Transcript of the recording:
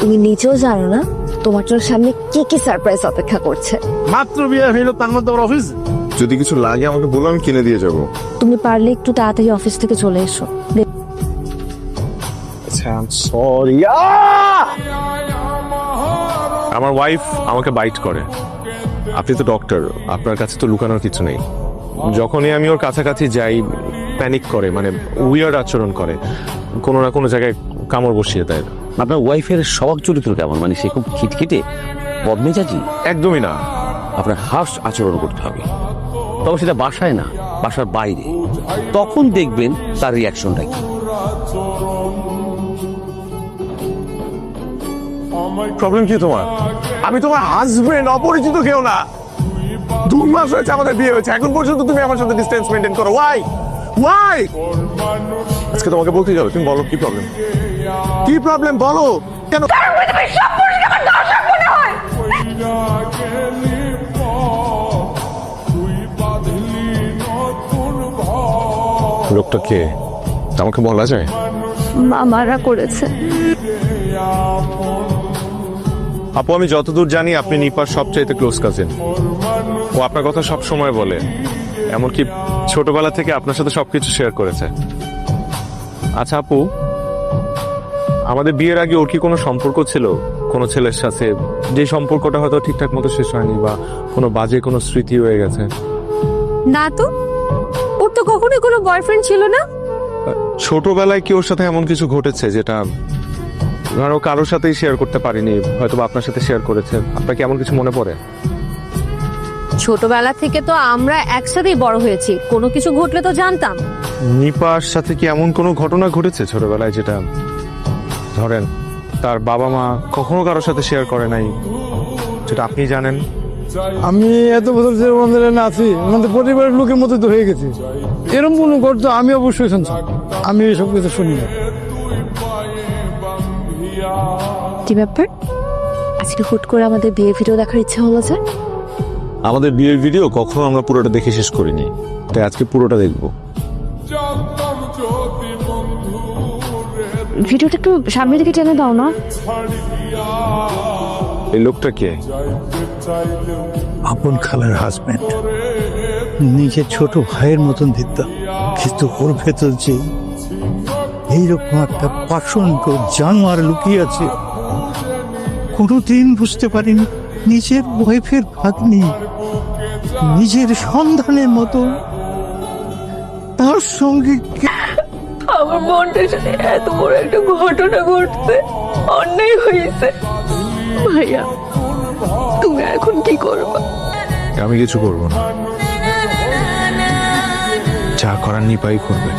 তুমি নিজেও জানো না তোমার জন্য সামনে কি কি সারপ্রাইজ অপেক্ষা করছে। মাত্র বিয়ে হইলো তার মধ্যে ওর অফিস। যদি কিছু লাগে আমাকে বলো, আমি কিনে দিয়ে যাবো। তুমি পারলে একটু তাড়াতাড়ি অফিস থেকে চলে এসো। সরি, আমার ওয়াইফ আমাকে বাইট করে। আপনি তো ডক্টর, আপনার কাছে তো লুকানোর কিছু নেই। যখনই আমি ওর কাছাকাছি যাই প্যানিক করে, মানে উইয়ার্ড আচরণ করে, কোনো না কোনো জায়গায় কামড় বসিয়ে দেয়। আপনার ওয়াইফের স্বভাব চরিত্র কেমন? মানে সে খুব খিটখিটে, বদমেজাজি? একদমই না। আপনার হার্শ আচরণ করতে হবে, তবে সেটা বাসায় না, বাসার বাইরে। তখন দেখবেন তার রিয়াকশনটা কি। প্রবলেম কি তোমার? আমি তোমার হাজবেন্ড, অপরিচিত কেউ না। 2 মাস হয়েছে আমাদের বিয়ে হয়েছে, এখন পর্যন্ত তুমি আমার সাথে ডিসটেন্স মেনটেন করো। Why why? আজকে তোমাকে বলতেই যাবে, তুমি বলো কি প্রবলেম? কি প্রবলেম বলো? কেন লোকটা কে আমাকে বলা যায়? মামারা করেছে। আপু, আমি যতদূর জানি আপনি নিপার সবচাইতে ক্লোজ কাজিন। ও আপনার কথা সব সময় বলে, এমনকি ছোটবেলা থেকে আপনার সাথে সবকিছু শেয়ার করেছে। আচ্ছা আপু, আমাদের বিয়ের আগে ওর কি কোনো সম্পর্ক ছিল কোনো ছেলের সাথে, যে সম্পর্কটা হয়তো ঠিকঠাক মতো শেষ হয়নি, বা কোনো বাজে কোনো স্মৃতি হয়ে গেছে? না তো, ওর তো কখনোই কোনো বয়ফ্রেন্ড ছিল না। ছোটবেলায় কি ওর সাথে এমন কিছু ঘটেছে যেটা ধরো কারোর সাথেই শেয়ার করতে পারিনি, হয়তো আপনার সাথে শেয়ার করেছে? আপনার কি এমন কিছু মনে পড়ে? ছোটবেলা থেকে তো আমরা একসাথেই বড় হয়েছি, কোনো কিছু ঘটলে তো জানতাম। নিপার সাথে কি এমন কোনো ঘটনা ঘটেছে ছোটবেলায় যেটা ধরেন তার বাবা মা কখনো কারোর সাথে শেয়ার করে নাই, যেটা আপনি জানেন? আমি এত বছর যে আমাদের আছি, আমাদের পরিবারের লোকের মতো তো হয়ে গেছে। এরকম কোনো ঘটনা আমি অবশ্যই শুনছি, আমি এসব কিছু শুনি না। কি ব্যাপার, আজকে হুট করে আমাদের বিয়ে ভিডিও দেখার ইচ্ছা হলো যে? আমাদের বিয়ের ভিডিও কখনো আমরা পুরোটা দেখে শেষ করিনি, তাই আজকে পুরোটা দেখবো। ভিডিওটা একটু সামনের দিকে টেনে দাও না। এই লোকটা কে? আপন খালার হাজবেন্ড, নিজের ছোট ভাইয়ের মতন দিতাম, কিন্তু ওর ভেতর যে এইরকম একটা পাষণ্ড জানোয়ার লুকিয়ে আছে, কোনোদিন বুঝতে পারিনি। নিজের ওয়াইফের ভাগ্নি, নিজের সন্ধানের মতো তার সঙ্গে আমার বোনটার সাথে এত বড় একটা ঘটনা ঘটছে, অন্যায় হয়েছে। ভাইয়া, তুমি এখন কি করবা? আমি কিছু করবো না, যা করার নিপাই করবে।